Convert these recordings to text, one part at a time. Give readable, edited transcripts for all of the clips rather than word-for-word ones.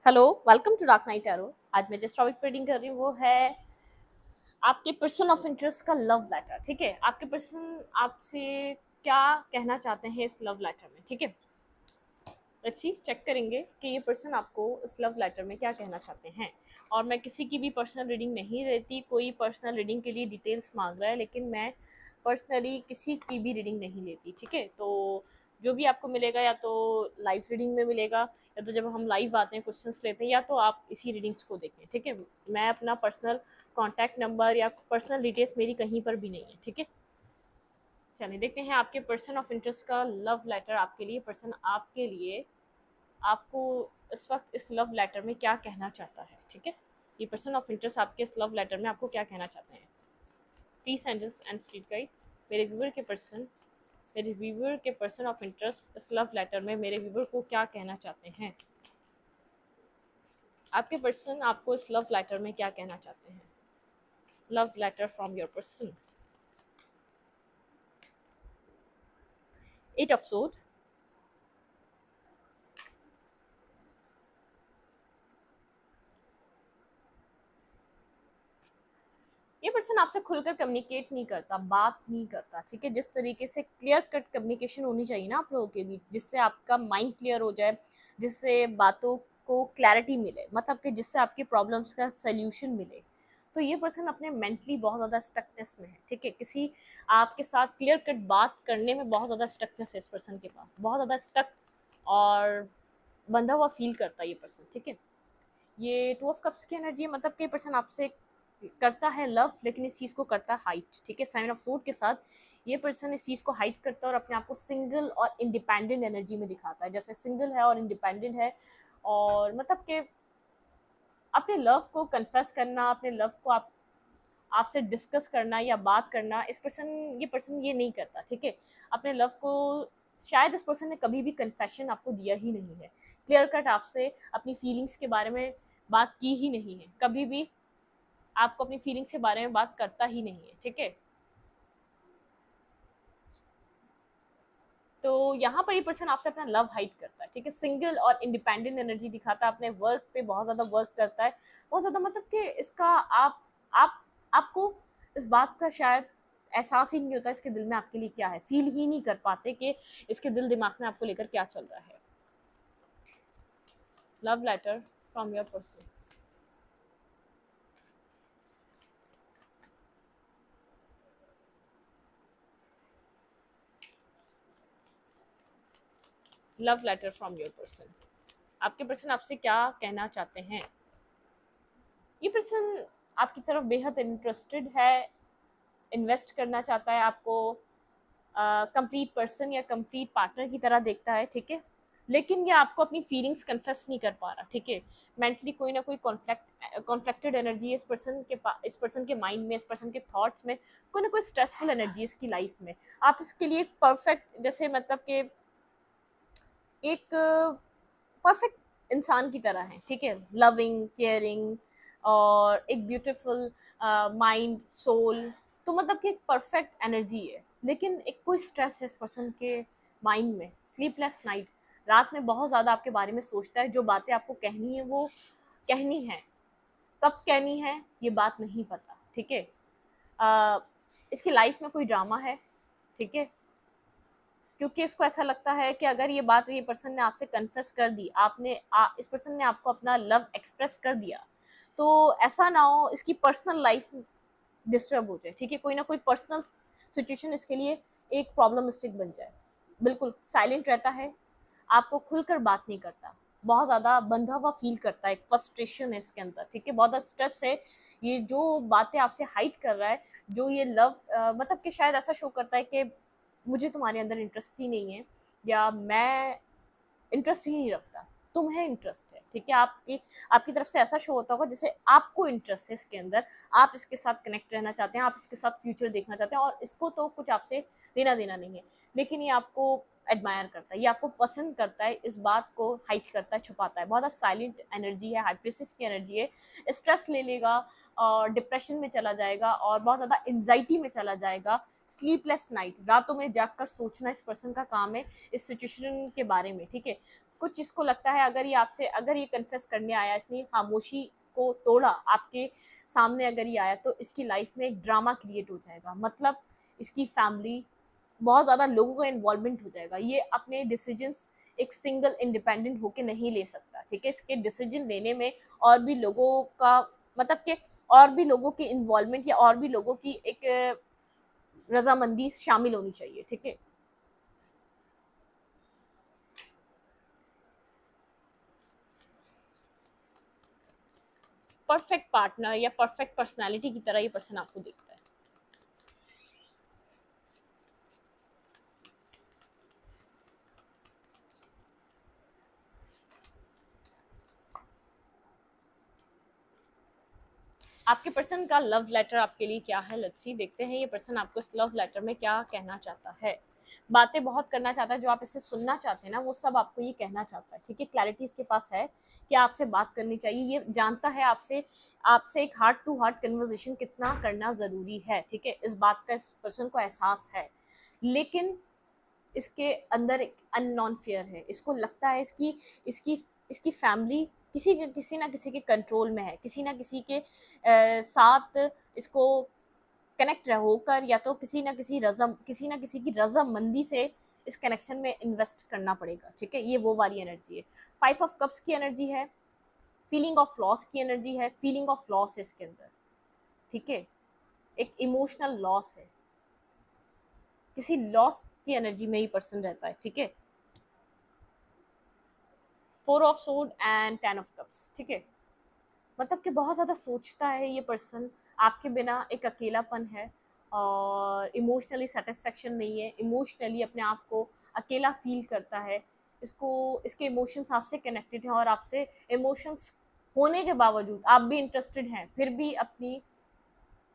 Hello, welcome to Dark Night Arrow. आज मैं जिस टॉपिक पर रीडिंग कर रही हूँ वो है आपके पर्सन ऑफ इंटरेस्ट का लव लेटर। ठीक है, आपके पर्सन आपसे क्या कहना चाहते हैं इस लव लेटर में। ठीक है, अच्छी चेक करेंगे कि ये पर्सन आपको इस लव लेटर में क्या कहना चाहते हैं। और मैं किसी की भी पर्सनल रीडिंग नहीं रहती, कोई पर्सनल रीडिंग के लिए डिटेल्स मांग रहा है, लेकिन मैं पर्सनली किसी की भी रीडिंग नहीं लेती। ठीक है, तो जो भी आपको मिलेगा या तो लाइव रीडिंग में मिलेगा, या तो जब हम लाइव आते हैं क्वेश्चंस लेते हैं, या तो आप इसी रीडिंग्स को देखें। ठीक है, मैं अपना पर्सनल कॉन्टैक्ट नंबर या पर्सनल डिटेल्स मेरी कहीं पर भी नहीं है। ठीक है, चलिए देखते हैं आपके पर्सन ऑफ इंटरेस्ट का लव लेटर आपके लिए। पर्सन आपके लिए आपको इस वक्त इस लव लेटर में क्या कहना चाहता है। ठीक है, ये पर्सन ऑफ इंटरेस्ट आपके इस लव लेटर में आपको क्या कहना चाहते हैं। Peace angels and street guide, मेरे व्यूवर के पर्सन ऑफ इंटरेस्ट इस लव लेटर में मेरे व्यूवर को क्या कहना चाहते हैं। आपके पर्सन आपको इस लव लेटर में क्या कहना चाहते हैं। Love letter from your person. Eight of sword, ये पर्सन आपसे खुलकर कम्युनिकेट नहीं करता, बात नहीं करता। ठीक है, जिस तरीके से क्लियर कट कम्युनिकेशन होनी चाहिए ना आप लोगों के बीच, जिससे आपका माइंड क्लियर हो जाए, जिससे बातों को क्लैरिटी मिले, मतलब कि जिससे आपके प्रॉब्लम्स का सल्यूशन मिले। तो ये पर्सन अपने मेंटली बहुत ज़्यादा स्टकनेस में है। ठीक है, किसी आपके साथ क्लियर कट बात करने में बहुत ज़्यादा स्टकनेस है इस पर्सन के पास, बहुत ज़्यादा स्टक और बंधा हुआ फील करता है ये पर्सन। ठीक है, ये टू ऑफ कप्स की एनर्जी है, मतलब कि पर्सन आपसे करता है लव, लेकिन इस चीज़ को करता है हाइट। ठीक है, साइन ऑफ सूट के साथ ये पर्सन इस चीज़ को हाइट करता है और अपने आप को सिंगल और इंडिपेंडेंट एनर्जी में दिखाता है। जैसे सिंगल है और इंडिपेंडेंट है, और मतलब कि अपने लव को कन्फेस करना, अपने लव को आपसे डिस्कस करना या बात करना, ये पर्सन ये नहीं करता। ठीक है, अपने लव को शायद इस पर्सन ने कभी भी कन्फेशन आपको दिया ही नहीं है, क्लियर कट आपसे अपनी फीलिंग्स के बारे में बात की ही नहीं है, कभी भी आपको अपनी फीलिंग्स के बारे में बात करता ही नहीं है। ठीक है, तो यहाँ पर ये पर्सन आपसे अपना लव हाइड करता है। ठीक है, सिंगल और इंडिपेंडेंट एनर्जी दिखाता है, अपने वर्क पे बहुत ज़्यादा वर्क करता है, बहुत ज़्यादा, मतलब कि इसका आप आपको इस बात का शायद एहसास ही नहीं होता इसके दिल में आपके लिए क्या है, फील ही नहीं कर पाते कि इसके दिल दिमाग में आपको लेकर क्या चल रहा है। Love letter from your person. Love letter from your person, आपके पर्सन आपसे क्या कहना चाहते हैं। ये पर्सन आपकी तरफ बेहद इंटरेस्टेड है, इन्वेस्ट करना चाहता है आपको, कंप्लीट पर्सन या कंप्लीट पार्टनर की तरह देखता है। ठीक है, लेकिन ये आपको अपनी फीलिंग्स कन्फेस नहीं कर पा रहा। ठीक है, मेंटली कोई ना कोई कॉन्फ्लिक्टेड एनर्जी है इस पर्सन के माइंड में, इस पर्सन के थॉट्स में कोई ना कोई स्ट्रेसफुल एनर्जी है इसकी लाइफ में। आप इसके लिए एक परफेक्ट, जैसे मतलब कि एक परफेक्ट इंसान की तरह है। ठीक है, लविंग, केयरिंग और एक ब्यूटीफुल माइंड, सोल, तो मतलब कि एक परफेक्ट एनर्जी है। लेकिन एक कोई स्ट्रेस है इस पर्सन के माइंड में, स्लीपलेस नाइट, रात में बहुत ज़्यादा आपके बारे में सोचता है, जो बातें आपको कहनी है वो कहनी है, कब कहनी है ये बात नहीं पता। ठीक है, इसकी लाइफ में कोई ड्रामा है। ठीक है, क्योंकि इसको ऐसा लगता है कि अगर ये बात ये पर्सन ने आपसे कन्फेस कर दी, इस पर्सन ने आपको अपना लव एक्सप्रेस कर दिया, तो ऐसा ना हो इसकी पर्सनल लाइफ डिस्टर्ब हो जाए। ठीक है, कोई ना कोई पर्सनल सिचुएशन इसके लिए एक प्रॉब्लमिस्टिक बन जाए। बिल्कुल साइलेंट रहता है, आपको खुलकर बात नहीं करता, बहुत ज़्यादा बंधा हुआ फील करता है, एक फ्रस्ट्रेशन है इसके अंदर। ठीक है, बहुत ज़्यादा स्ट्रेस है, ये जो बातें आपसे हाइड कर रहा है, जो ये लव मतलब कि शायद ऐसा शो करता है कि मुझे तुम्हारे अंदर इंटरेस्ट ही नहीं है, या मैं इंटरेस्ट ही नहीं रखता, तुम्हें इंटरेस्ट है। ठीक है, आपकी आपकी तरफ से ऐसा शो होता होगा जैसे आपको इंटरेस्ट है इसके अंदर, आप इसके साथ कनेक्ट रहना चाहते हैं, आप इसके साथ फ्यूचर देखना चाहते हैं, और इसको तो कुछ आपसे लेना देना नहीं है। लेकिन ये आपको एडमायर करता है, ये आपको पसंद करता है, इस बात को हाइड करता है, छुपाता है। बहुत ज़्यादा साइलेंट एनर्जी है, हाई प्रिंसेस की एनर्जी है। स्ट्रेस ले लेगा और डिप्रेशन में चला जाएगा और बहुत ज़्यादा एंजाइटी में चला जाएगा। स्लीपलेस नाइट, रातों में जागकर सोचना इस पर्सन का काम है इस सिचुएशन के बारे में, ठीक है। कुछ इसको लगता है अगर ये कन्फेस करने आया, इसने खामोशी को तोड़ा, आपके सामने अगर ये आया, तो इसकी लाइफ में एक ड्रामा क्रिएट हो जाएगा। मतलब इसकी फैमिली, बहुत ज़्यादा लोगों का इन्वॉल्वमेंट हो जाएगा। ये अपने डिसीजंस एक सिंगल इंडिपेंडेंट होके नहीं ले सकता, ठीक है। इसके डिसीजन लेने में और भी लोगों का, मतलब कि और भी लोगों की इन्वॉल्वमेंट या और भी लोगों की एक रजामंदी शामिल होनी चाहिए, ठीक है। परफेक्ट पार्टनर या परफेक्ट पर्सनालिटी की तरह ये पर्सन आपको देखता है। आपके पर्सन का लव लेटर आपके लिए क्या है, लेट्स सी, देखते हैं ये पर्सन आपको इस लव लेटर में क्या कहना चाहता है। बातें बहुत करना चाहता है, जो आप इससे सुनना चाहते हैं ना वो सब आपको ये कहना चाहता है, ठीक है। क्लैरिटी इसके पास है कि आपसे बात करनी चाहिए, ये जानता है आपसे आपसे एक हार्ट टू हार्ट कन्वर्सेशन कितना करना ज़रूरी है, ठीक है। इस बात का इस पर्सन को एहसास है, लेकिन इसके अंदर एक अननोन फियर है। इसको लगता है इसकी इसकी इसकी फैमिली किसी ना किसी के कंट्रोल में है, किसी ना किसी के साथ इसको कनेक्ट होकर, या तो किसी ना किसी की रजामंदी से इस कनेक्शन में इन्वेस्ट करना पड़ेगा, ठीक है। ये वो वाली एनर्जी है। 5 ऑफ कप्स की एनर्जी है, फीलिंग ऑफ लॉस की एनर्जी है, फीलिंग ऑफ लॉस है इसके अंदर, ठीक है। एक इमोशनल लॉस है, किसी लॉस की एनर्जी में ही पर्सन रहता है, ठीक है। 4 of sword and 10 of cups, ठीक है। मतलब कि बहुत ज़्यादा सोचता है ये पर्सन, आपके बिना एक अकेलापन है और इमोशनली सेटिस्फेक्शन नहीं है, इमोशनली अपने आप को अकेला फील करता है। इसके इमोशंस आपसे कनेक्टेड हैं और आपसे इमोशंस होने के बावजूद आप भी इंटरेस्टेड हैं, फिर भी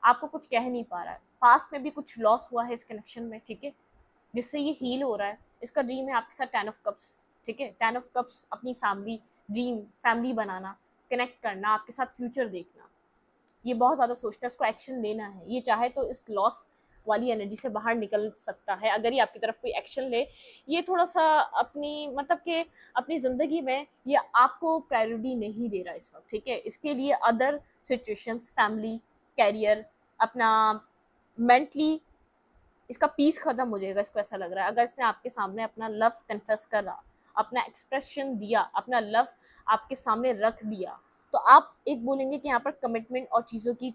आपको कुछ कह नहीं पा रहा है। पास्ट में भी कुछ लॉस हुआ है इस कनेक्शन में, ठीक है, जिससे ये हील हो रहा है। इसका ड्रीम है आपके साथ 10 ऑफ कप्स, ठीक है। 10 ऑफ कप्स अपनी फैमिली बनाना, कनेक्ट करना, आपके साथ फ्यूचर देखना, ये बहुत ज़्यादा सोचता है। इसको एक्शन लेना है, ये चाहे तो इस लॉस वाली एनर्जी से बाहर निकल सकता है अगर ये आपकी तरफ कोई एक्शन ले। ये थोड़ा सा अपनी ज़िंदगी में ये आपको प्रायोरिटी नहीं दे रहा इस वक्त, ठीक है। इसके लिए अदर सिचुएशंस, फैमिली, कैरियर, अपना मेंटली इसका पीस खत्म हो जाएगा, इसको ऐसा लग रहा है। अगर इसने आपके सामने अपना लव कन्फेस करा, अपना एक्सप्रेशन दिया, अपना लव आपके सामने रख दिया, तो आप एक बोलेंगे कि यहाँ पर कमिटमेंट और चीज़ों की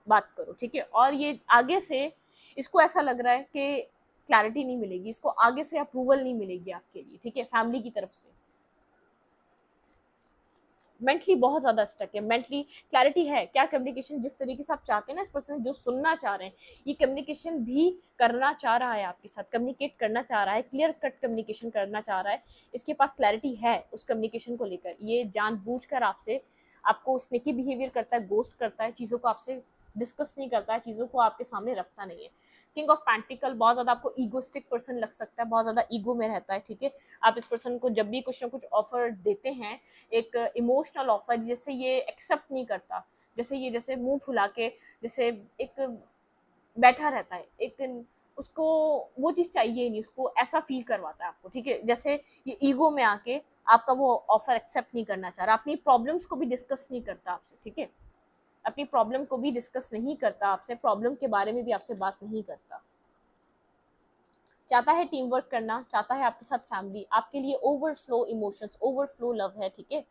बात करो, ठीक है। और ये आगे से इसको ऐसा लग रहा है कि क्लैरिटी नहीं मिलेगी, इसको आगे से अप्रूवल नहीं मिलेगी आपके लिए, ठीक है, फैमिली की तरफ से। मेंटली बहुत ज़्यादा स्टक है, मेंटली क्लैरिटी है क्या कम्युनिकेशन जिस तरीके से आप चाहते हैं ना, इस पर्सन जो सुनना चाह रहे हैं, ये कम्युनिकेशन भी करना चाह रहा है आपके साथ, कम्युनिकेट करना चाह रहा है, क्लियर कट कम्युनिकेशन करना चाह रहा है। इसके पास क्लैरिटी है उस कम्युनिकेशन को लेकर। ये जानबूझकर आपको स्नेकी बिहेवियर करता है, गोस्ट करता है, चीज़ों को आपसे डिस्कस नहीं करता है, चीज़ों को आपके सामने रखता नहीं है। किंग ऑफ पेंटिकल, बहुत ज़्यादा आपको ईगोस्टिक पर्सन लग सकता है, बहुत ज़्यादा ईगो में रहता है, ठीक है। आप इस पर्सन को जब भी कुछ ना कुछ ऑफर देते हैं, एक इमोशनल ऑफर, जैसे ये एक्सेप्ट नहीं करता, जैसे मुंह फुला के जैसे एक बैठा रहता है, एक उसको वो चीज़ चाहिए नहीं, उसको ऐसा फील करवाता है आपको, ठीक है। जैसे ये ईगो में आके आपका वो ऑफर एक्सेप्ट नहीं करना चाह रहा, अपनी प्रॉब्लम्स को भी डिस्कस नहीं करता आपसे, ठीक है। अपनी प्रॉब्लम को भी डिस्कस नहीं करता आपसे, प्रॉब्लम के बारे में भी आपसे बात नहीं करता। चाहता है टीम वर्क करना, चाहता है आपके साथ फैमिली, आपके लिए ओवरफ्लो इमोशंस, ओवरफ्लो लव है, ठीक है।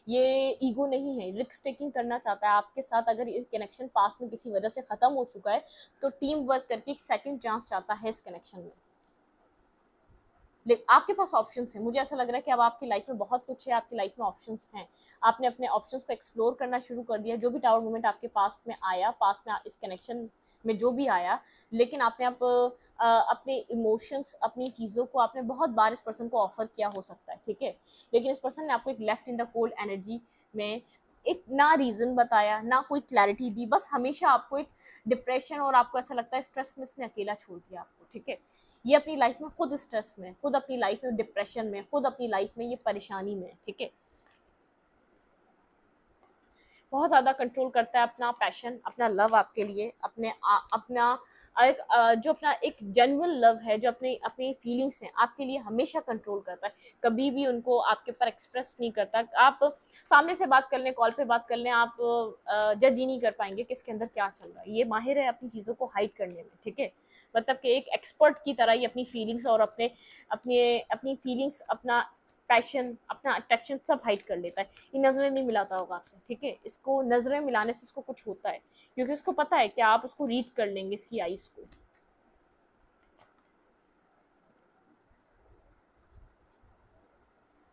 ये ईगो नहीं है, रिस्क टेकिंग करना चाहता है आपके साथ। अगर इस कनेक्शन पास्ट में किसी वजह से ख़त्म हो चुका है, तो टीम वर्क करके एक सेकंड चांस चाहता है इस कनेक्शन में। लेकिन आपके पास ऑप्शंस हैं, मुझे ऐसा लग रहा है कि अब आपकी लाइफ में बहुत कुछ है, आपकी लाइफ में ऑप्शंस हैं। आपने अपने ऑप्शंस को एक्सप्लोर करना शुरू कर दिया। जो भी टावर मोमेंट आपके पास्ट में आया, पास्ट में इस कनेक्शन में जो भी आया, लेकिन आपने अपने इमोशंस, अपनी चीज़ों को आपने बहुत बार इस पर्सन को ऑफर किया हो सकता है, ठीक है। लेकिन इस पर्सन ने आपको एक left in the cold energy में एक ना रीज़न बताया, ना कोई क्लैरिटी दी, बस हमेशा आपको एक डिप्रेशन और आपको ऐसा लगता है स्ट्रेस में इसने अकेला छोड़ दिया आपको, ठीक है। ये अपनी लाइफ में खुद स्ट्रेस में, खुद अपनी लाइफ में डिप्रेशन में, खुद अपनी लाइफ में ये परेशानी में, ठीक है। बहुत ज़्यादा कंट्रोल करता है अपना पैशन, अपना लव आपके लिए, अपना एक जो अपना एक जेन्युइन लव है, जो अपनी अपनी फीलिंग्स हैं आपके लिए हमेशा कंट्रोल करता है, कभी भी उनको आपके ऊपर एक्सप्रेस नहीं करता। आप सामने से बात कर लें, कॉल पे बात कर लें, आप जज ही नहीं कर पाएंगे कि इसके अंदर क्या चल रहा है। ये माहिर है अपनी चीज़ों को हाइड करने में, ठीक है। मतलब कि एक एक्सपर्ट की तरह ही अपनी फीलिंग्स और अपनी फीलिंग्स, अपना पैशन, अपना अट्रैक्शन सब हाइड कर लेता है। ये नज़रें नहीं मिलाता होगा आपसे, ठीक है। इसको नज़रें मिलाने से इसको कुछ होता है, क्योंकि इसको पता है कि आप उसको रीड कर लेंगे, इसकी आईज को।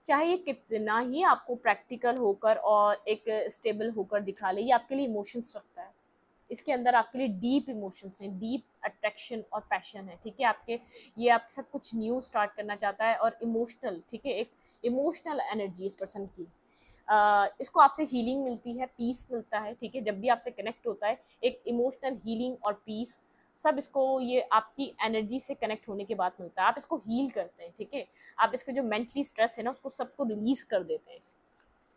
चाहे ये कितना ही आपको प्रैक्टिकल होकर और एक स्टेबल होकर दिखा ले, ये आपके लिए इमोशंस रखता है। इसके अंदर आपके लिए डीप इमोशंस हैं, डीप अट्रैक्शन और पैशन है, ठीक है। ये आपके साथ कुछ न्यू स्टार्ट करना चाहता है और इमोशनल, ठीक है, एक इमोशनल एनर्जी इस पर्सन की। इसको आपसे हीलिंग मिलती है, पीस मिलता है, ठीक है। जब भी आपसे कनेक्ट होता है एक इमोशनल हीलिंग और पीस, सब इसको ये आपकी एनर्जी से कनेक्ट होने के बाद मिलता है। आप इसको हील करते हैं, ठीक है। आप इसके जो मेंटली स्ट्रेस है ना, उसको सबको रिलीज कर देते हैं।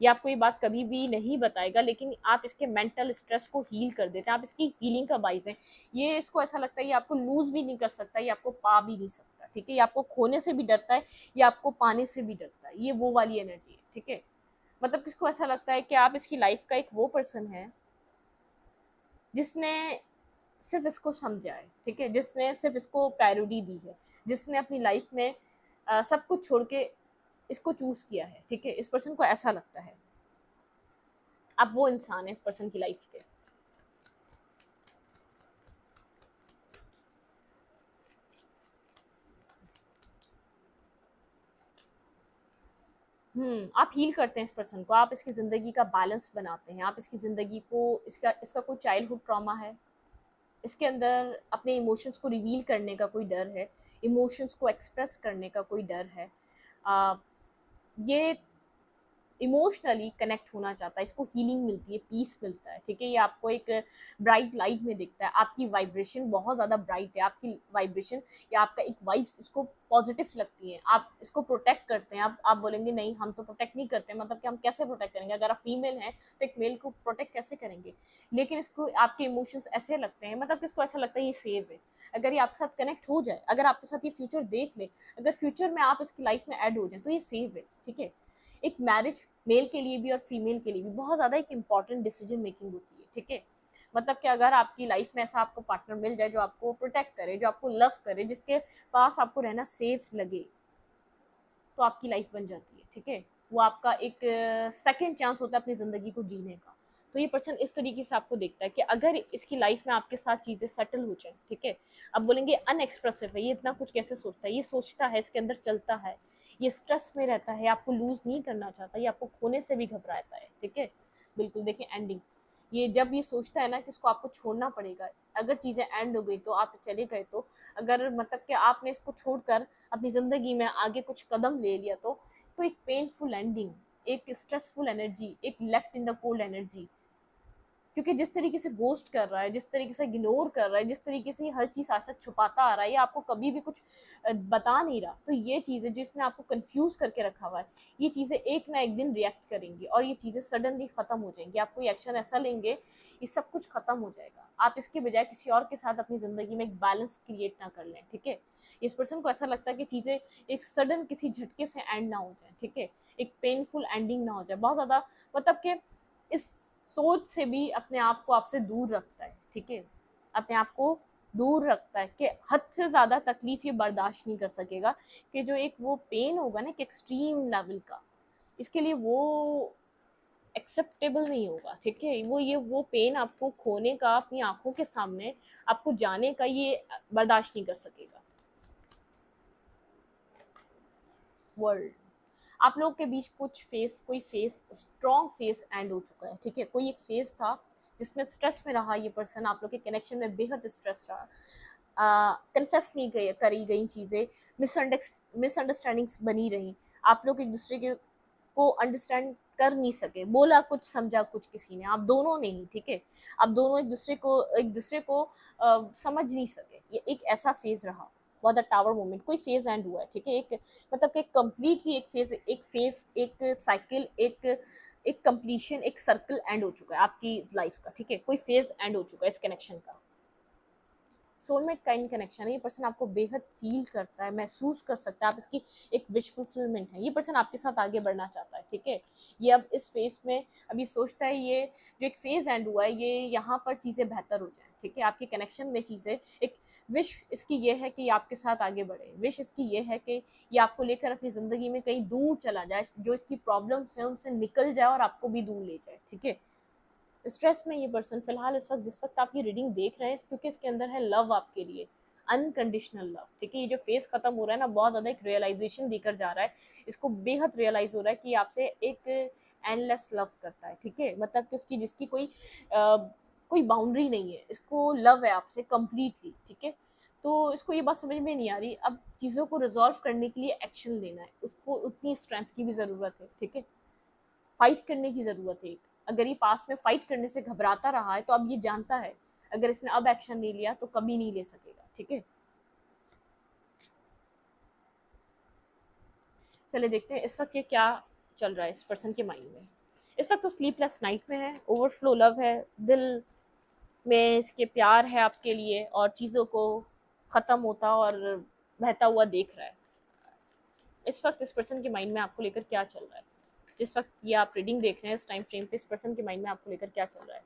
ये आपको ये बात कभी भी नहीं बताएगा, लेकिन आप इसके मेंटल स्ट्रेस को हील कर देते हैं। आप इसकी हीलिंग का बाइज हैं। ये इसको ऐसा लगता है ये आपको लूज भी नहीं कर सकता, ये आपको पा भी नहीं सकता, ठीक है। ये आपको खोने से भी डरता है, ये आपको पाने से भी डरता है। ये वो वाली एनर्जी है, ठीक है। मतलब किसको ऐसा लगता है कि आप इसकी लाइफ का एक वो पर्सन है जिसने सिर्फ इसको समझा है, ठीक है, जिसने सिर्फ इसको प्रायोरिटी दी है, जिसने अपनी लाइफ में सब कुछ छोड़ के इसको चूज किया है, ठीक है। इस पर्सन को ऐसा लगता है आप वो इंसान है इस पर्सन की लाइफ के। आप हील करते हैं इस पर्सन को, आप इसकी ज़िंदगी का बैलेंस बनाते हैं, आप इसकी ज़िंदगी को, इसका कोई चाइल्डहुड ट्रॉमा है, इसके अंदर अपने इमोशंस को रिवील करने का कोई डर है, इमोशंस को एक्सप्रेस करने का कोई डर है, ये इमोशनली कनेक्ट होना चाहता है, इसको हीलिंग मिलती है, पीस मिलता है, ठीक है। ये आपको एक ब्राइट लाइट में दिखता है, आपकी वाइब्रेशन बहुत ज़्यादा ब्राइट है, आपकी वाइब्रेशन या आपका एक वाइब्स इसको पॉजिटिव लगती है। आप इसको प्रोटेक्ट करते हैं। आप बोलेंगे नहीं हम तो प्रोटेक्ट नहीं करते, मतलब कि हम कैसे प्रोटेक्ट करेंगे, अगर आप फीमेल हैं तो एक मेल को प्रोटेक्ट कैसे करेंगे। लेकिन इसको आपके इमोशंस ऐसे लगते हैं, मतलब कि इसको ऐसा लगता है ये सेव है। अगर ये आपके साथ कनेक्ट हो जाए, अगर आपके साथ ये फ्यूचर देख ले, अगर फ्यूचर में आप इसकी लाइफ में ऐड हो जाए तो ये सेव है, ठीक है। एक मैरिज मेल के लिए भी और फीमेल के लिए भी बहुत ज़्यादा एक इम्पॉर्टेंट डिसीजन मेकिंग होती है, ठीक है। मतलब कि अगर आपकी लाइफ में ऐसा आपको पार्टनर मिल जाए जो आपको प्रोटेक्ट करे, जो आपको लव करे, जिसके पास आपको रहना सेफ लगे, तो आपकी लाइफ बन जाती है, ठीक है। वो आपका एक सेकंड चांस होता है अपनी ज़िंदगी को जीने का। तो ये पर्सन इस तरीके से आपको देखता है कि अगर इसकी लाइफ में आपके साथ चीज़ें सेटल हो जाए, ठीक है। अब बोलेंगे अनएक्सप्रेसिव है, ये इतना कुछ कैसे सोचता है, ये सोचता है, इसके अंदर चलता है, ये स्ट्रेस में रहता है, आपको लूज़ नहीं करना चाहता, ये आपको खोने से भी घबराता है, ठीक है। बिल्कुल देखिए एंडिंग, ये जब ये सोचता है ना कि इसको आपको छोड़ना पड़ेगा, अगर चीज़ें एंड हो गई तो आप चले गए, तो अगर मतलब कि आपने इसको छोड़कर अपनी ज़िंदगी में आगे कुछ कदम ले लिया, तो एक पेनफुल एंडिंग, एक स्ट्रेसफुल एनर्जी, एक left in the cold energy. क्योंकि जिस तरीके से गोस्ट कर रहा है, जिस तरीके से इग्नोर कर रहा है, जिस तरीके से ये हर चीज़ आज तक छुपाता आ रहा है, ये आपको कभी भी कुछ बता नहीं रहा, तो ये चीज़ें जिसने आपको कंफ्यूज करके रखा हुआ है, ये चीज़ें एक ना एक दिन रिएक्ट करेंगी और ये चीज़ें सडनली ख़त्म हो जाएंगी। आप कोई एक्शन ऐसा लेंगे, ये सब कुछ ख़त्म हो जाएगा। आप इसके बजाय किसी और के साथ अपनी ज़िंदगी में एक बैलेंस क्रिएट ना कर लें, ठीक है। इस पर्सन को ऐसा लगता है कि चीज़ें एक सडन किसी झटके से एंड ना हो जाए, ठीक है, एक पेनफुल एंडिंग ना हो जाए। बहुत ज़्यादा मतलब कि इस सोच से भी अपने आप को आपसे दूर रखता है, ठीक है। अपने आप को दूर रखता है कि हद से ज़्यादा तकलीफ़ ये बर्दाश्त नहीं कर सकेगा, कि जो एक वो पेन होगा ना कि एक्सट्रीम लेवल का, इसके लिए वो एक्सेप्टेबल नहीं होगा, ठीक है। वो पेन आपको खोने का, अपनी आंखों के सामने आपको जाने का, ये बर्दाश्त नहीं कर सकेगा। वर्ल्ड, आप लोग के बीच कोई फेस स्ट्रॉन्ग फेस एंड हो चुका है, ठीक है। कोई एक फेस था जिसमें स्ट्रेस में रहा ये पर्सन, आप लोग के कनेक्शन में बेहद स्ट्रेस रहा, कन्फेस नहीं करी गई चीज़ें, मिसअंडरस्टैंडिंग्स बनी रही, आप लोग एक दूसरे के को अंडरस्टैंड कर नहीं सके, बोला कुछ समझा कुछ किसी ने, आप दोनों ने ही, ठीक है। आप दोनों एक दूसरे को समझ नहीं सके, ये एक ऐसा फेज रहा। बहुत द टावर मोमेंट, कोई फेज एंड हुआ है, ठीक है, एक मतलब कि कम्प्लीटली एक साइकिल, एक कंप्लीशन, एक सर्कल एंड हो चुका है आपकी लाइफ का, ठीक है, कोई फेज एंड हो चुका है इस कनेक्शन का। सोलमेट का इन कनेक्शन है, ये पर्सन आपको बेहद फील करता है, महसूस कर सकता है, आप इसकी एक विश फुलफिलमेंट है, ये पर्सन आपके साथ आगे बढ़ना चाहता है, ठीक है। ये अब इस फेज में अभी सोचता है, ये जो एक फेज एंड हुआ है, ये यहाँ पर चीज़ें बेहतर हो जाएं, ठीक है, आपके कनेक्शन में चीज़ें, एक विश इसकी ये है कि ये आपके साथ आगे बढ़े, विश इसकी ये है कि ये आपको लेकर अपनी ज़िंदगी में कहीं दूर चला जाए, जो इसकी प्रॉब्लम्स हैं उनसे निकल जाए और आपको भी दूर ले जाए, ठीक है। स्ट्रेस में ये पर्सन फिलहाल इस वक्त, जिस वक्त आप ये रीडिंग देख रहे हैं, क्योंकि इसके अंदर है लव आपके लिए, अनकंडीशनल लव, ठीक है। ये जो फेस खत्म हो रहा है ना, बहुत ज़्यादा एक रियलाइजेशन देकर जा रहा है, इसको बेहद रियलाइज हो रहा है कि आपसे एक एंडलेस लव करता है, ठीक है, मतलब कि उसकी जिसकी कोई बाउंड्री नहीं है, इसको लव है आपसे कम्प्लीटली, ठीक है। तो इसको ये बात समझ में नहीं आ रही, अब चीज़ों को रिजॉल्व करने के लिए एक्शन लेना है, उसको उतनी स्ट्रेंथ की भी ज़रूरत है, ठीक है, फाइट करने की ज़रूरत है। अगर ये पास में फाइट करने से घबराता रहा है, तो अब ये जानता है अगर इसने अब एक्शन नहीं लिया तो कभी नहीं ले सकेगा, ठीक है। चले देखते हैं इस वक्त ये क्या चल रहा है इस पर्सन के माइंड में। इस वक्त तो स्लीपलेस नाइट में है, ओवरफ्लो लव है, दिल में इसके प्यार है आपके लिए, और चीज़ों को ख़त्म होता और बहता हुआ देख रहा है। इस वक्त इस पर्सन के माइंड में आपको लेकर क्या चल रहा है, जिस वक्त ये आप रीडिंग देख रहे हैं इस टाइम फ्रेम पे, इस पर्सन के माइंड में आपको लेकर क्या चल रहा है।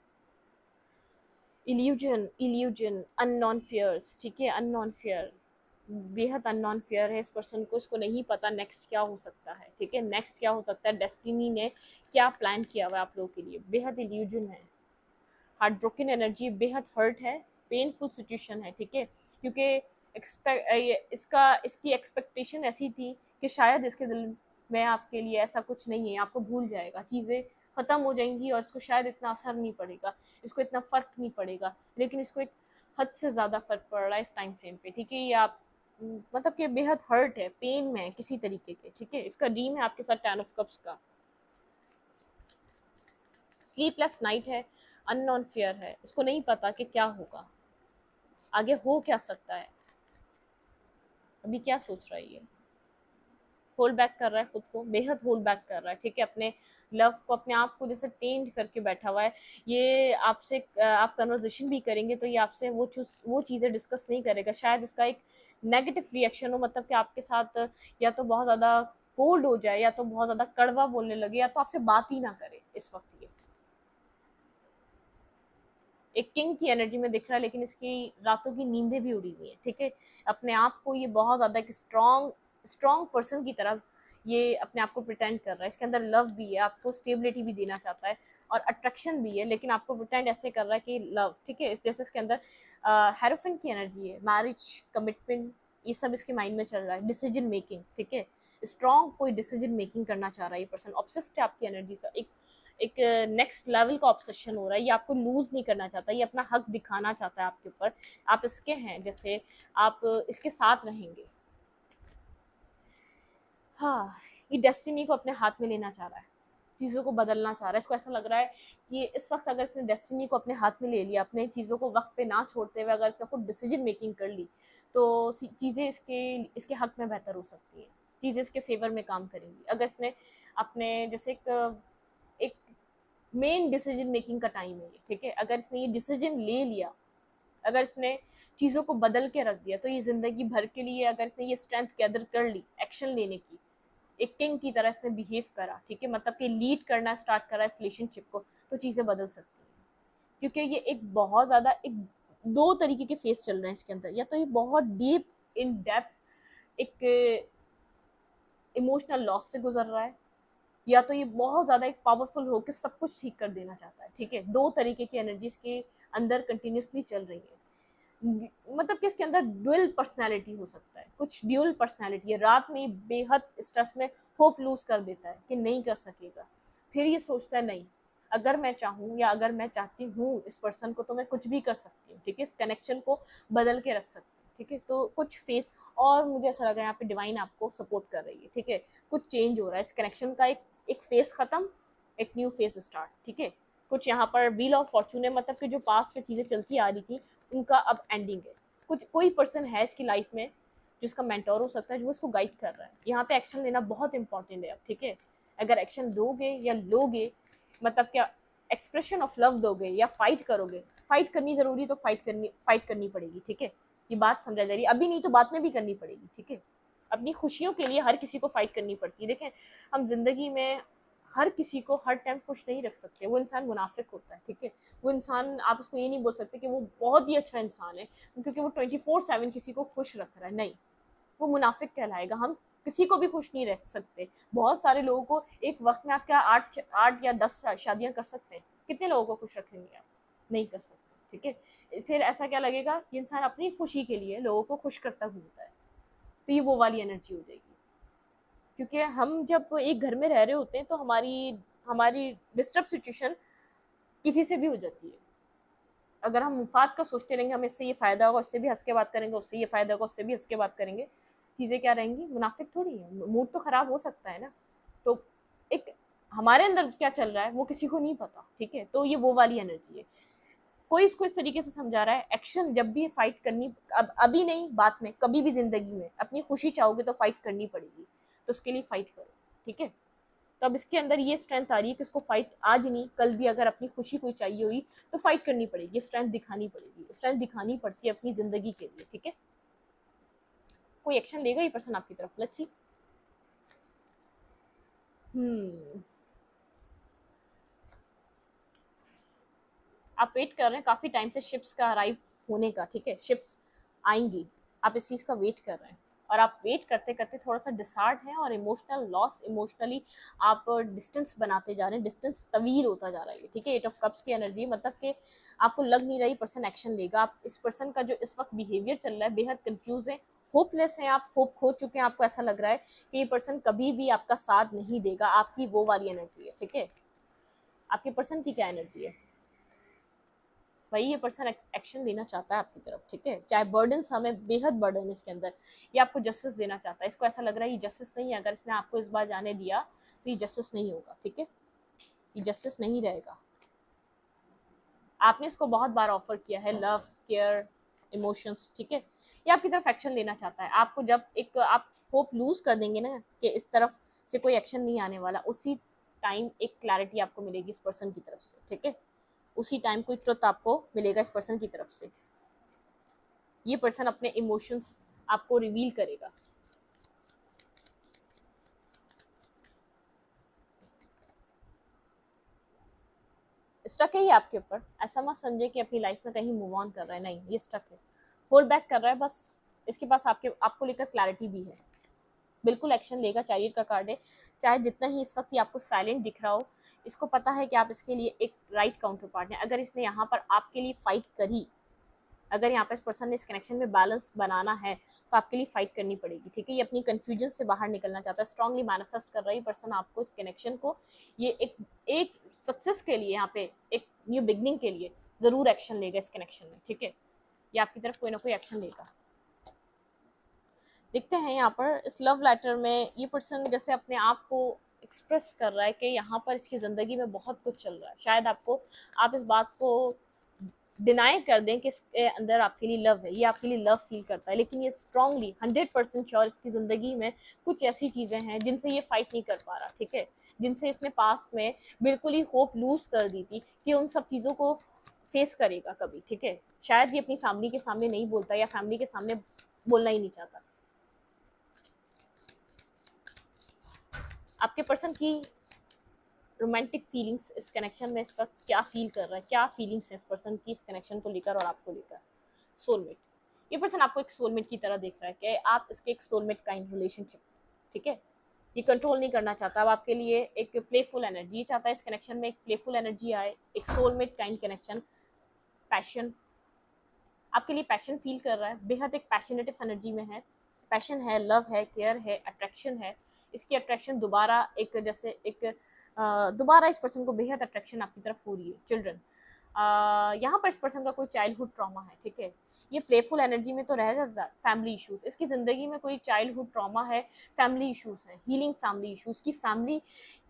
इल्यूजन, अननोन फियर्स, ठीक है, अननोन फियर, बेहद अननोन फियर है इस पर्सन को, इसको नहीं पता नेक्स्ट क्या हो सकता है, ठीक है, नेक्स्ट क्या हो सकता है, डेस्टिनी ने क्या प्लान किया हुआ है आप लोगों के लिए, बेहद इल्यूजन है, हार्ट ब्रोकन एनर्जी, बेहद हर्ट है, पेनफुल सिचुएशन है, ठीक है, क्योंकि इसकी एक्सपेक्टेशन ऐसी थी कि शायद इसके दिल में आपके लिए ऐसा कुछ नहीं है, आपको भूल जाएगा, चीज़ें ख़त्म हो जाएंगी और इसको शायद इतना असर नहीं पड़ेगा, इसको इतना फ़र्क नहीं पड़ेगा, लेकिन इसको एक हद से ज़्यादा फ़र्क पड़ रहा है इस टाइम फ्रेम पे, ठीक है। ये आप मतलब कि बेहद हर्ट है, पेन में है किसी तरीके के, ठीक है। इसका ड्रीम है आपके साथ 10 ऑफ कप्स का, स्लीपलेस नाइट है, अननोन फियर है, इसको नहीं पता कि क्या होगा, आगे हो क्या सकता है, अभी क्या सोच रहा है, ये होल्ड बैक कर रहा है खुद को, बेहद होल्ड बैक कर रहा है, ठीक है, अपने लव को, अपने आप को जैसे टेंड करके बैठा हुआ है। ये आपसे आप कन्वर्सेशन भी करेंगे तो ये आपसे वो चीज़ें डिस्कस नहीं करेगा, शायद इसका एक नेगेटिव रिएक्शन हो, मतलब कि आपके साथ या तो बहुत ज़्यादा कोल्ड हो जाए, या तो बहुत ज़्यादा कड़वा बोलने लगे, या तो आपसे बात ही ना करे इस वक्त। ये एक किंग की एनर्जी में दिख रहा है, लेकिन इसकी रातों की नींदें भी उड़ी हुई है, ठीक है। अपने आप को ये बहुत ज़्यादा एक स्ट्रॉन्ग पर्सन की तरह ये अपने आप को प्रिटेंड कर रहा है, इसके अंदर लव भी है, आपको स्टेबिलिटी भी देना चाहता है और अट्रैक्शन भी है, लेकिन आपको प्रिटेंड ऐसे कर रहा है कि लव, ठीक है। इस जैसे इसके अंदर हेरोफेंट की एनर्जी है, मैरिज, कमिटमेंट, ये सब इसके माइंड में चल रहा है, डिसीजन मेकिंग, ठीक है, स्ट्रॉन्ग कोई डिसीजन मेकिंग करना चाह रहा है ये पर्सन, ऑब्सेस्ड है आपकी एनर्जी से, एक नेक्स्ट लेवल का ऑब्सेशन हो रहा है, ये आपको लूज़ नहीं करना चाहता, ये अपना हक दिखाना चाहता है आपके ऊपर, आप इसके हैं, जैसे आप इसके साथ रहेंगे। हाँ, ये डेस्टिनी को अपने हाथ में लेना चाह रहा है, चीज़ों को बदलना चाह रहा है, इसको ऐसा लग रहा है कि इस वक्त अगर इसने डेस्टिनी को अपने हाथ में ले लिया, अपने चीज़ों को वक्त पे ना छोड़ते हुए अगर इसने खुद डिसीजन मेकिंग कर ली, तो चीज़ें इसके हक में बेहतर हो सकती हैं, चीज़ें इसके फेवर में काम करेंगी। अगर इसने अपने जैसे एक मेन डिसीजन मेकिंग का टाइम है ये, ठीक है, अगर इसने ये डिसीजन ले लिया, अगर इसने चीज़ों को बदल के रख दिया, तो ये ज़िंदगी भर के लिए अगर इसने ये स्ट्रेंथ गैदर कर ली एक्शन लेने की, एक किंग की तरह इसने बिहेव करा, ठीक है, मतलब कि लीड करना स्टार्ट करा इस रिलेशनशिप को, तो चीज़ें बदल सकती हैं, क्योंकि ये एक बहुत ज़्यादा एक दो तरीके के फेस चल रहे हैं इसके अंदर, या तो ये बहुत डीप इन डेप्थ एक इमोशनल लॉस से गुजर रहा है, या तो ये बहुत ज़्यादा एक पावरफुल होकर सब कुछ ठीक कर देना चाहता है, ठीक है। दो तरीके की एनर्जीज के अंदर कंटिन्यूसली चल रही है, मतलब कि इसके अंदर ड्यूअल पर्सनालिटी हो सकता है, कुछ ड्यूअल पर्सनालिटी है, रात में बेहद स्ट्रेस में होप लूज कर देता है कि नहीं कर सकेगा, फिर ये सोचता है नहीं, अगर मैं चाहूँ या अगर मैं चाहती हूँ इस पर्सन को, तो मैं कुछ भी कर सकती हूँ, ठीक है, इस कनेक्शन को बदल के रख सकती हूँ, ठीक है। तो कुछ फेस, और मुझे ऐसा लग रहा है यहाँ पे डिवाइन आपको सपोर्ट कर रही है, ठीक है, कुछ चेंज हो रहा है इस कनेक्शन का, एक फेस खत्म, एक न्यू फेस स्टार्ट, ठीक है। कुछ यहाँ पर व्हील ऑफ फॉर्चून है, मतलब कि जो पास से चीज़ें चलती आ रही थी उनका अब एंडिंग है, कोई पर्सन है इसकी लाइफ में जिसका मेंटोर हो सकता है, जो उसको गाइड कर रहा है। यहाँ पे एक्शन लेना बहुत इंपॉर्टेंट है अब, ठीक है। अगर एक्शन दोगे या लोगे, मतलब क्या एक्सप्रेशन ऑफ लव दोगे या फाइट करोगे, फाइट करनी जरूरी तो फाइट करनी पड़ेगी, ठीक है। ये बात समझा जा रही है, अभी नहीं तो बाद में भी करनी पड़ेगी, ठीक है। अपनी खुशियों के लिए हर किसी को फाइट करनी पड़ती है। देखें, हम जिंदगी में हर किसी को हर टाइम खुश नहीं रख सकते, वो इंसान मुनाफिक होता है, ठीक है। वो इंसान, आप उसको ये नहीं बोल सकते कि वो बहुत ही अच्छा इंसान है क्योंकि वो 24/7 किसी को खुश रख रहा है, नहीं, वो मुनाफिक कहलाएगा। हम किसी को भी खुश नहीं रख सकते। बहुत सारे लोगों को एक वक्त में आप क्या 8 या 10 शादियां कर सकते हैं, कितने लोगों को खुश रखेंगे आप? नहीं कर सकते, ठीक है। फिर ऐसा क्या लगेगा कि इंसान अपनी खुशी के लिए लोगों को खुश करता घूमता है, तो ये वो वाली एनर्जी हो जाएगी। क्योंकि हम जब एक घर में रह रहे होते हैं तो हमारी हमारी डिस्टर्ब सिचुएशन किसी से भी हो जाती है। अगर हम मुफाद का सोचते रहेंगे, हमें इससे ये फ़ायदा होगा, उससे भी हंस के बात करेंगे, उससे ये फ़ायदा होगा, उससे भी हंस के बात करेंगे, चीज़ें क्या रहेंगी? मुनाफिक थोड़ी है, मूड तो ख़राब हो सकता है ना। तो एक हमारे अंदर क्या चल रहा है वो किसी को नहीं पता, ठीक है। तो ये वो वाली एनर्जी है। कोई इसको इस तरीके से समझा रहा है, एक्शन जब भी फाइट करनी, अब अभी नहीं, बात में, कभी भी ज़िंदगी में अपनी खुशी चाहोगे तो फाइट करनी पड़ेगी, तो उसके लिए फाइट करो, ठीक है। तो अब इसके अंदर ये स्ट्रेंथ आ रही है कि इसको फाइट आज नहीं कल भी अगर अपनी खुशी कोई चाहिए हुई तो फाइट करनी पड़ेगी, स्ट्रेंथ दिखानी पड़ेगी, स्ट्रेंथ दिखानी पड़ती है अपनी ज़िंदगी के लिए, ठीक है। कोई एक्शन लेगा ये पर्सन आपकी तरफ, लेट्स सी। आप वेट कर रहे हैं काफ़ी टाइम से शिप्स का अराइव होने का, ठीक है। शिप्स आएंगी, आप इस चीज़ का वेट कर रहे हैं और आप वेट करते करते थोड़ा सा डिसहार्ट हैं और इमोशनल लॉस, इमोशनली आप डिस्टेंस बनाते जा रहे हैं, डिस्टेंस तवील होता जा रहा है, ठीक है। 8 ऑफ कप्स की एनर्जी, मतलब कि आपको लग नहीं रही पर्सन एक्शन लेगा। आप इस पर्सन का जो इस वक्त बिहेवियर चल रहा है, बेहद कंफ्यूज है, होपलेस हैं, आप होप खो चुके हैं। आपको ऐसा लग रहा है कि ये पर्सन कभी भी आपका साथ नहीं देगा, आपकी वो वाली एनर्जी है, ठीक है। आपके पर्सन की क्या एनर्जी है? भाई ये पर्सन एक्शन लेना चाहता है आपकी तरफ, ठीक है। चाहे बर्डन हमें बेहद बर्डन इसके अंदर, ये आपको जस्टिस देना चाहता है। इसको ऐसा लग रहा है ये जस्टिस नहीं है, अगर इसने आपको इस बार जाने दिया तो ये जस्टिस नहीं होगा, ठीक है। ये जस्टिस नहीं रहेगा। आपने इसको बहुत बार ऑफर किया है लव, केयर, इमोशंस, ठीक है। ये आपकी तरफ एक्शन लेना चाहता है। आपको जब एक आप होप लूज कर देंगे ना कि इस तरफ से कोई एक्शन नहीं आने वाला, उसी टाइम एक क्लैरिटी आपको मिलेगी इस पर्सन की तरफ से, ठीक है। उसी टाइम कोई ट्रुथ आपको मिलेगा इस पर्सन की तरफ से। ये पर्सन अपने इमोशंस आपको रिवील करेगा। स्टक है ये आपके ऊपर, ऐसा मत समझे कि अपनी लाइफ में कहीं मूव ऑन कर रहा है, नहीं, ये स्टक है, होल्ड बैक कर रहा है बस। इसके पास आपको लेकर क्लैरिटी भी है, बिल्कुल एक्शन लेगा। चैरियट का कार्ड है, चाहे जितना ही इस वक्त ये आपको साइलेंट दिख रहा हो, इसको पता है कि आप इसके लिए एक राइट काउंटर पार्ट है। अगर इसने यहाँ पर आपके लिए फाइट करी, अगर यहाँ पर इस पर्सन ने इस कनेक्शन में बैलेंस बनाना है तो आपके लिए फाइट करनी पड़ेगी, ठीक है। ये अपनी कंफ्यूजन से बाहर निकलना चाहता है, स्ट्रांगली मैनिफेस्ट कर रहा है पर्सन आपको इस कनेक्शन को। ये एक सक्सेस के लिए, यहाँ पे एक न्यू बिगनिंग के लिए ज़रूर एक्शन लेगा इस कनेक्शन में, ठीक है। ये आपकी तरफ कोई ना कोई एक्शन लेगा। देखते हैं यहाँ पर इस लव लेटर में ये पर्सन जैसे अपने आप को एक्सप्रेस कर रहा है कि यहाँ पर इसकी ज़िंदगी में बहुत कुछ चल रहा है। शायद आप इस बात को डिनाई कर दें कि इसके अंदर आपके लिए लव है, ये आपके लिए लव फील करता है, लेकिन ये स्ट्रांगली 100% श्योर इसकी ज़िंदगी में कुछ ऐसी चीज़ें हैं जिनसे ये फाइट नहीं कर पा रहा, ठीक है। जिनसे इसने पास्ट में बिल्कुल ही होप लूज कर दी थी कि उन सब चीज़ों को फेस करेगा कभी, ठीक है। शायद ये अपनी फैमिली के सामने नहीं बोलता या फैमिली के सामने बोलना ही नहीं चाहता। आपके पर्सन की रोमांटिक फीलिंग्स इस कनेक्शन में इस वक्त क्या फील कर रहा है, क्या फीलिंग्स है इस पर्सन की इस कनेक्शन को लेकर और आपको लेकर। सोलमेट, ये पर्सन आपको एक सोलमेट की तरह देख रहा है कि आप इसके एक सोलमेट काइंड रिलेशनशिप, ठीक है। ये कंट्रोल नहीं करना चाहता, अब आपके लिए एक प्लेफुल एनर्जी चाहता है इस कनेक्शन में, एक प्लेफुल एनर्जी आए, एक सोलमेट काइंड कनेक्शन। पैशन, आपके लिए पैशन फील कर रहा है, बेहद एक पैशनेटिव एनर्जी में है। पैशन है, लव है, केयर है, अट्रैक्शन है। इसकी अट्रैक्शन दोबारा दोबारा इस पर्सन को बेहद अट्रैक्शन आपकी तरफ हो रही है। चिल्ड्रन, यहाँ पर इस पर्सन का कोई चाइल्डहुड ट्रॉमा है, ठीक है। ये प्लेफुल एनर्जी में तो रह जाता है। फैमिली इश्यूज, इसकी ज़िंदगी में कोई चाइल्डहुड ट्रॉमा है, फैमिली इश्यूज हैं, हीलिंग फैमिली इश्यूज की फैमिली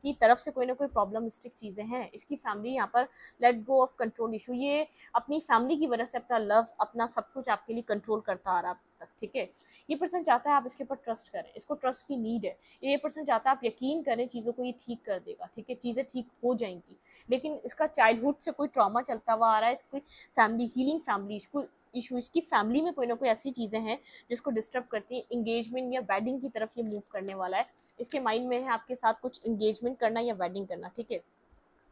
की तरफ से कोई ना कोई प्रॉब्लमिस्टिक चीज़ें हैं। इसकी फैमिली यहाँ पर let go of control issue, ये अपनी फैमिली की वजह से अपना लव, अपना सब कुछ आपके लिए कंट्रोल करता आ रहा है अब तक, ठीक है। ये पर्सन चाहता है आप इसके ऊपर ट्रस्ट करें, इसको ट्रस्ट की नीड है। ये पर्सन चाहता है आप यकीन करें चीज़ों को, ये ठीक कर देगा, ठीक है, चीज़ें ठीक हो जाएंगी। लेकिन इसका चाइल्डहुड से कोई ट्रॉमा चलता हुआ आ रहा है, इसकी फैमिली हीलिंग, फैमिली इशू, इसकी फैमिली में कोई ना कोई ऐसी चीज़ें हैं जिसको डिस्टर्ब करती हैं। इंगेजमेंट या वेडिंग की तरफ ये मूव करने वाला है। इसके माइंड में है आपके साथ कुछ इंगेजमेंट करना या वेडिंग करना, ठीक है।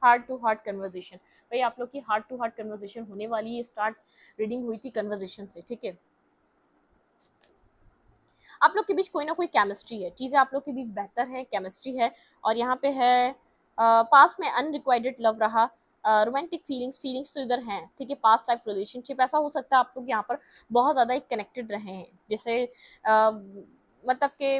हार्ट टू हार्ट कन्वर्जेशन, भाई आप लोग की हार्ट टू हार्ट कन्वर्जेशन होने वाली है। स्टार्ट रीडिंग हुई थी कन्वर्जेशन से, ठीक है। आप लोग के बीच कोई ना कोई केमिस्ट्री है, चीज़ें आप लोग के बीच बेहतर है, केमिस्ट्री है। और यहाँ पे है पास्ट में अनरिक्वाइटेड लव रहा, रोमांटिक फीलिंग्स तो इधर हैं, ठीक है। पास्ट लाइफ रिलेशनशिप, ऐसा हो सकता है आप लोग यहाँ पर बहुत ज़्यादा एक कनेक्टेड रहे हैं, जैसे मतलब कि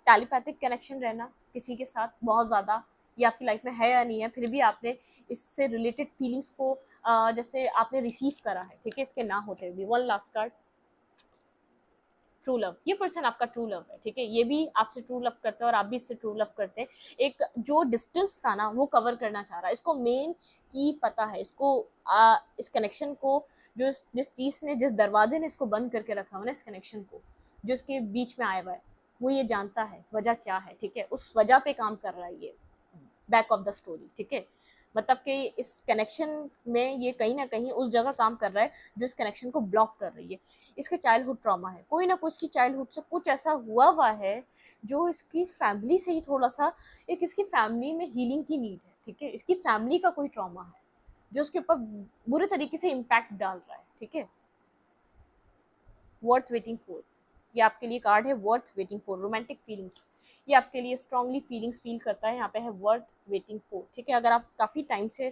टेलीपैथिक कनेक्शन रहना किसी के साथ बहुत ज़्यादा, ये आपकी लाइफ में है या नहीं है, फिर भी आपने इससे रिलेटेड फीलिंग्स को जैसे आपने रिसीव करा है, ठीक है, इसके ना होते भी। One last card, true love, ये पर्सन आपका ट्रू लव है, ठीक है। ये भी आपसे ट्रू लव करते हैं और आप भी इससे ट्रू लव करते हैं। एक जो डिस्टेंस था ना वो कवर करना चाह रहा है, इसको मेन की पता है, इसको इस कनेक्शन को, जो जिस चीज़ ने, जिस दरवाजे ने इसको बंद करके रखा हुआ ना, इस कनेक्शन को जो इसके बीच में आया हुआ है, वो ये जानता है वजह क्या है, ठीक है। उस वजह पे काम कर रहा है ये, बैक ऑफ द स्टोरी, ठीक है। मतलब कि इस कनेक्शन में ये कहीं ना कहीं उस जगह काम कर रहा है जो इस कनेक्शन को ब्लॉक कर रही है। इसके चाइल्डहुड ट्रॉमा है, कोई ना कोई इसकी चाइल्डहुड से कुछ ऐसा हुआ है जो इसकी फैमिली से ही थोड़ा सा, एक इसकी फैमिली में हीलिंग की नीड है, ठीक है। इसकी फैमिली का कोई ट्रॉमा है जो उसके ऊपर बुरे तरीके से इम्पैक्ट डाल रहा है, ठीक है। वर्थ वेटिंग फॉर, ये आपके लिए कार्ड है, worth waiting for. Romantic feelings, ये आपके लिए स्ट्रांगली फीलिंग्स फील करता है, यहाँ पे है वर्थ वेटिंग फॉर, ठीक है। अगर आप काफ़ी टाइम से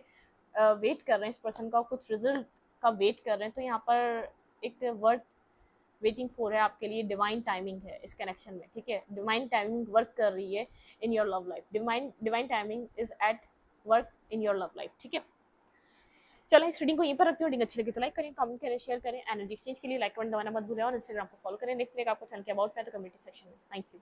वेट कर रहे हैं इस पर्सन का, कुछ रिजल्ट का वेट कर रहे हैं, तो यहाँ पर एक वर्थ वेटिंग फॉर है आपके लिए। डिवाइन टाइमिंग है इस कनेक्शन में, ठीक है। डिवाइन टाइमिंग वर्क कर रही है in your love life, divine timing is at work in your love life, ठीक है। चलो इस रीडिंग को यहीं पर रखते हैं। रीडिंग अच्छी लगी तो लाइक करें, कमेंट करें, शेयर करें। एनर्जी एक्सचेंज के लिए लाइक बटन दबाना मत भूलें और इंस्टाग्राम को फॉलो करें। नेक्स्ट आपको चैनल के अबाउट में तो कम्युनिटी सेक्शन में। Thank you.